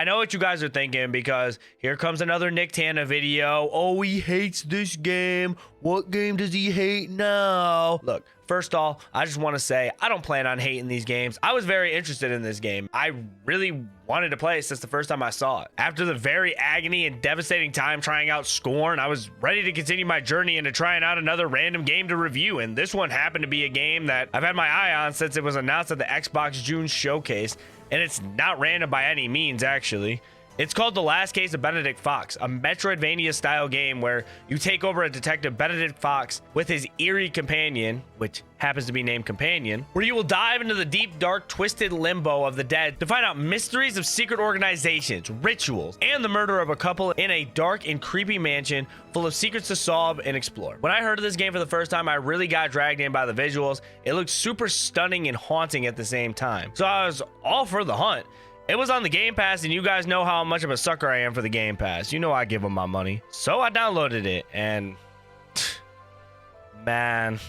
I know what you guys are thinking, because here comes another Nicktana video. Oh, he hates this game. What game does he hate now? Look, first off, I just want to say I don't plan on hating these games. I was very interested in this game. I really wanted to play it since the first time I saw it. After the very agony and devastating time trying out Scorn, I was ready to continue my journey into trying out another random game to review, and this one happened to be a game that I've had my eye on since it was announced at the Xbox June showcase. And it's not random by any means, actually. It's called The Last Case of Benedict Fox, a Metroidvania style game where you take over a detective, Benedict Fox, with his eerie companion, which happens to be named Companion, where you will dive into the deep, dark, twisted limbo of the dead to find out mysteries of secret organizations, rituals, and the murder of a couple in a dark and creepy mansion full of secrets to solve and explore. When I heard of this game for the first time, I really got dragged in by the visuals. It looked super stunning and haunting at the same time. So I was all for the hunt. It was on the Game Pass, and you guys know how much of a sucker I am for the Game Pass. You know I give them my money. So I downloaded it, and man,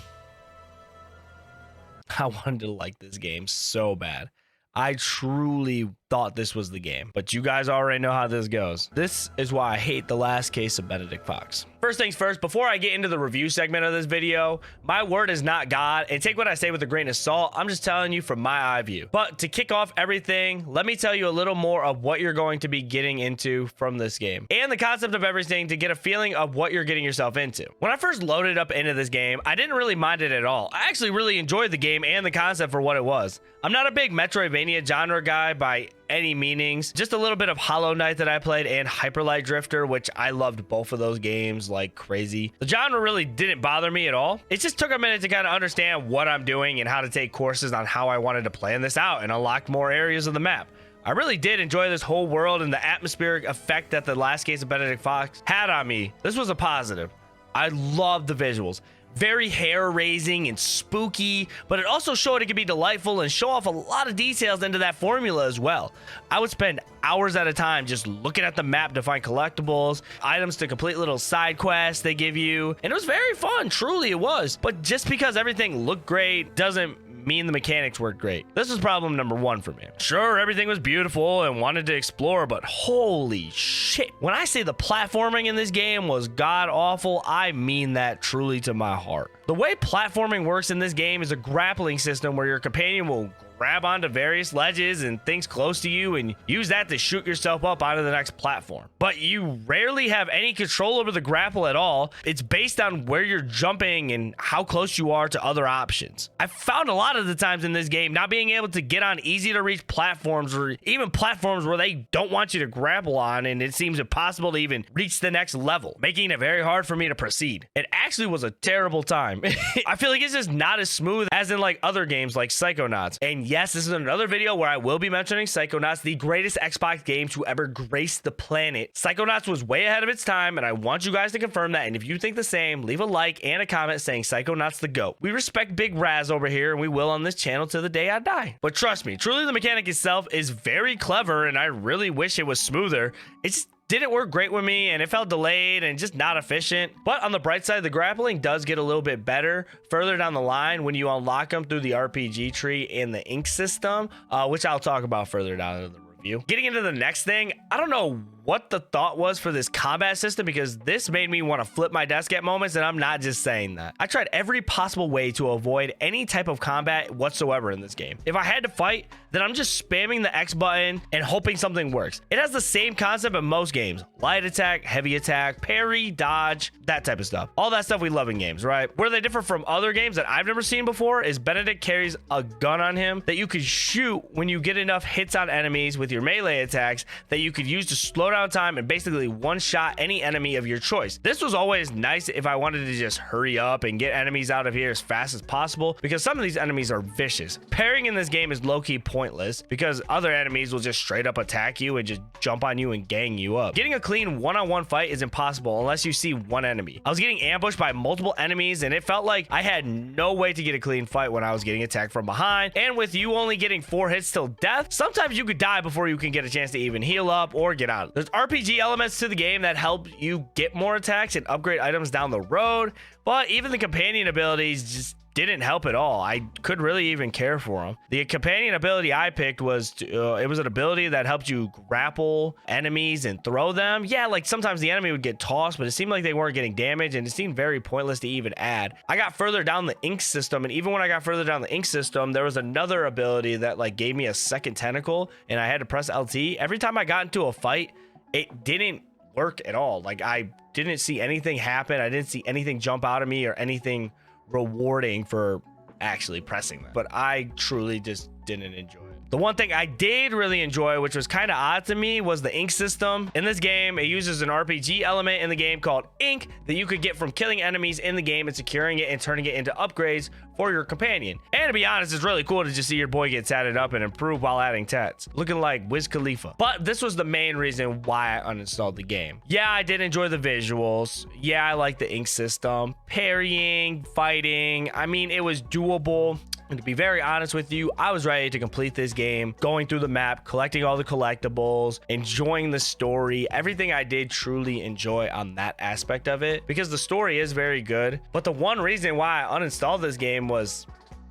I wanted to like this game so bad. I truly thought this was the game, but you guys already know how this goes. This is why I hate The Last Case of Benedict Fox. First things first, before I get into the review segment of this video, my word is not God, and take what I say with a grain of salt. I'm just telling you from my eye view. But to kick off everything, let me tell you a little more of what you're going to be getting into from this game, and the concept of everything to get a feeling of what you're getting yourself into. When I first loaded up into this game, I didn't really mind it at all. I actually really enjoyed the game and the concept for what it was. I'm not a big Metroidvania genre guy by any meanings. Just a little bit of Hollow Knight that I played, and Hyper Light Drifter, which I loved both of those games like crazy. The genre really didn't bother me at all. It just took a minute to kind of understand what I'm doing and how to take courses on how I wanted to plan this out and unlock more areas of the map. I really did enjoy this whole world and the atmospheric effect that The Last Case of Benedict Fox had on me. This was a positive. I loved the visuals. Very hair-raising and spooky, but it also showed it could be delightful and show off a lot of details into that formula as well. I would spend hours at a time just looking at the map to find collectibles, items to complete little side quests they give you, and it was very fun, truly it was. But just because everything looked great doesn't mean the mechanics worked great. This was problem number one for me. Sure, everything was beautiful and wanted to explore, but holy shit. When I say the platforming in this game was god-awful, I mean that truly to my heart. The way platforming works in this game is a grappling system where your companion will grab onto various ledges and things close to you and use that to shoot yourself up onto the next platform. But you rarely have any control over the grapple at all. It's based on where you're jumping and how close you are to other options. I found a lot of the times in this game not being able to get on easy to reach platforms, or even platforms where they don't want you to grapple on, and it seems impossible to even reach the next level, making it very hard for me to proceed. It actually was a terrible time. I feel like it's just not as smooth as in like other games like Psychonauts. And yes, this is another video where I will be mentioning Psychonauts, the greatest Xbox game to ever grace the planet. Psychonauts was way ahead of its time, and I want you guys to confirm that. And if you think the same, leave a like and a comment saying Psychonauts the GOAT. We respect Big Raz over here, and we will on this channel till the day I die. But trust me, truly the mechanic itself is very clever, and I really wish it was smoother. It's didn't work great with me, and it felt delayed and just not efficient. But on the bright side, the grappling does get a little bit better further down the line when you unlock them through the RPG tree and the ink system, which I'll talk about further down in the review. Getting into the next thing, I don't know what the thought was for this combat system, because this made me want to flip my desk at moments, and I'm not just saying that. I tried every possible way to avoid any type of combat whatsoever in this game. If I had to fight, then I'm just spamming the X button and hoping something works. It has the same concept in most games: light attack, heavy attack, parry, dodge, that type of stuff. All that stuff we love in games, right? Where they differ from other games that I've never seen before is Benedict carries a gun on him that you could shoot when you get enough hits on enemies with your melee attacks that you could use to slow down time and basically one-shot any enemy of your choice. This was always nice if I wanted to just hurry up and get enemies out of here as fast as possible, because some of these enemies are vicious. Parrying in this game is low-key pointless because other enemies will just straight up attack you and just jump on you and gang you up. Getting a clean one-on-one fight is impossible unless you see one enemy. I was getting ambushed by multiple enemies, and it felt like I had no way to get a clean fight when I was getting attacked from behind. And with you only getting 4 hits till death, sometimes you could die before you can get a chance to even heal up or get out. There's RPG elements to the game that help you get more attacks and upgrade items down the road, but even the companion abilities just didn't help at all. I couldn't really even care for him. The companion ability I picked was it was an ability that helped you grapple enemies and throw them. Yeah, like sometimes the enemy would get tossed, but it seemed like they weren't getting damage, and it seemed very pointless to even add. I got further down the ink system, and even when I got further down the ink system, there was another ability that like gave me a second tentacle, and I had to press LT. Every time I got into a fight, it didn't work at all. Like I didn't see anything happen. I didn't see anything jump out of me or anything rewarding for actually pressing them. But I truly just didn't enjoy it. The one thing I did really enjoy, which was kind of odd to me, was the ink system. In this game, it uses an RPG element in the game called ink that you could get from killing enemies in the game and securing it and turning it into upgrades for your companion. And to be honest, it's really cool to just see your boy get tatted up and improve while adding tats, looking like Wiz Khalifa. But this was the main reason why I uninstalled the game. Yeah, I did enjoy the visuals. Yeah, I like the ink system. Parrying, fighting, I mean, it was doable. And to be very honest with you, I was ready to complete this game, going through the map, collecting all the collectibles, enjoying the story. Everything I did truly enjoy on that aspect of it, because the story is very good. But the one reason why I uninstalled this game was,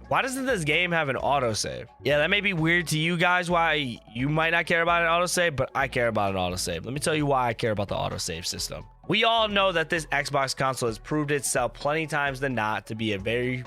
why doesn't this game have an autosave? Yeah, that may be weird to you guys, why you might not care about an autosave, but I care about an autosave. Let me tell you why I care about the autosave system. We all know that this Xbox console has proved itself plenty times than not to be a very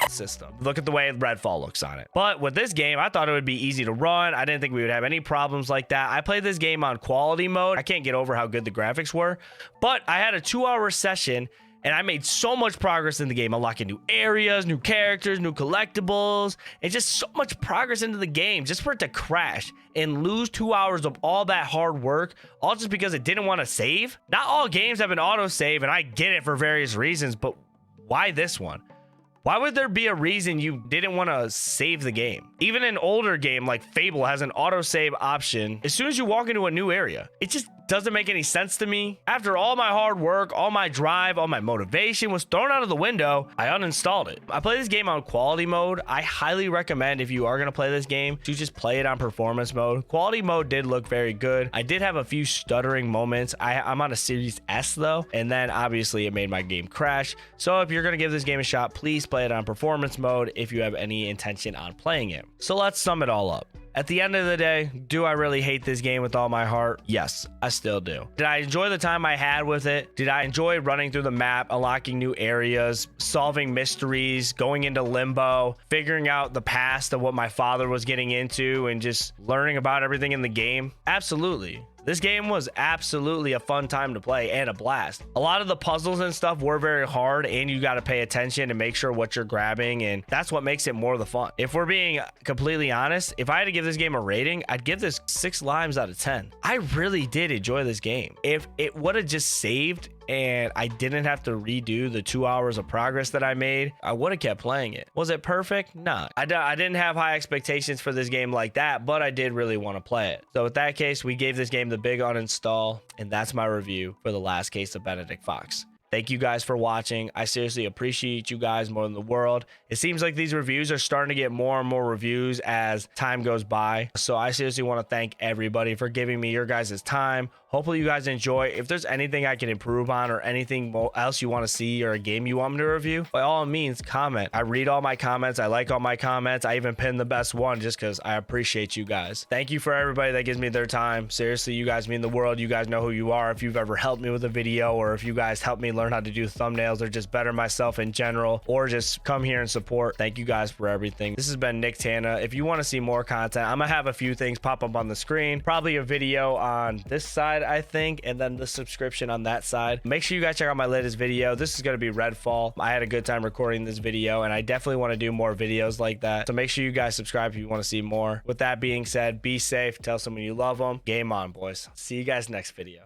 system. Look at the way Redfall looks on it. But with this game, I thought it would be easy to run. I didn't think we would have any problems like that. I played this game on quality mode. I can't get over how good the graphics were, but I had a 2-hour session and I made so much progress in the game, unlocking new areas, new characters, new collectibles, and just so much progress into the game just for it to crash and lose 2 hours of all that hard work, all just because it didn't want to save. Not all games have an autosave, and I get it for various reasons, but why this one? Why would there be a reason you didn't want to save the game? Even an older game like Fable has an autosave option as soon as you walk into a new area. It just doesn't make any sense to me. After all my hard work, all my drive, all my motivation was thrown out of the window, I uninstalled it. I play this game on quality mode. I highly recommend, if you are going to play this game, to just play it on performance mode. Quality mode did look very good. I did have a few stuttering moments. I'm on a Series S though, and then obviously it made my game crash. So if you're going to give this game a shot, please play it on performance mode if you have any intention on playing it. So let's sum it all up. At the end of the day, do I really hate this game with all my heart? Yes, I still do. Did I enjoy the time I had with it? Did I enjoy running through the map, unlocking new areas, solving mysteries, going into limbo, figuring out the past of what my father was getting into, and just learning about everything in the game? Absolutely. This game was absolutely a fun time to play and a blast. A lot of the puzzles and stuff were very hard, and you got to pay attention and make sure what you're grabbing, and that's what makes it more the fun. If we're being completely honest, if I had to give this game a rating, I'd give this 6 limes out of 10. I really did enjoy this game. If it would have just saved and I didn't have to redo the 2 hours of progress that I made, I would have kept playing it. Was it perfect? Nah. I didn't have high expectations for this game like that, but I did really want to play it. So with that case, we gave this game the big uninstall, and that's my review for the last case of Benedict Fox. Thank you guys for watching. I seriously appreciate you guys more than the world. It seems like these reviews are starting to get more and more reviews as time goes by. So I seriously want to thank everybody for giving me your guys' time. Hopefully you guys enjoy. If there's anything I can improve on or anything else you want to see or a game you want me to review, by all means, comment. I read all my comments. I like all my comments. I even pin the best one just because I appreciate you guys. Thank you for everybody that gives me their time. Seriously, you guys mean the world. You guys know who you are. If you've ever helped me with a video, or if you guys helped me learn how to do thumbnails or just better myself in general, or just come here and support, thank you guys for everything. This has been Nicktana. If you want to see more content, I'm gonna have a few things pop up on the screen, probably a video on this side, I think, and then the subscription on that side. Make sure you guys check out my latest video. This is going to be Redfall. I had a good time recording this video, and I definitely want to do more videos like that. So make sure you guys subscribe if you want to see more. With that being said, be safe, tell someone you love them. Game on, boys. See you guys next video.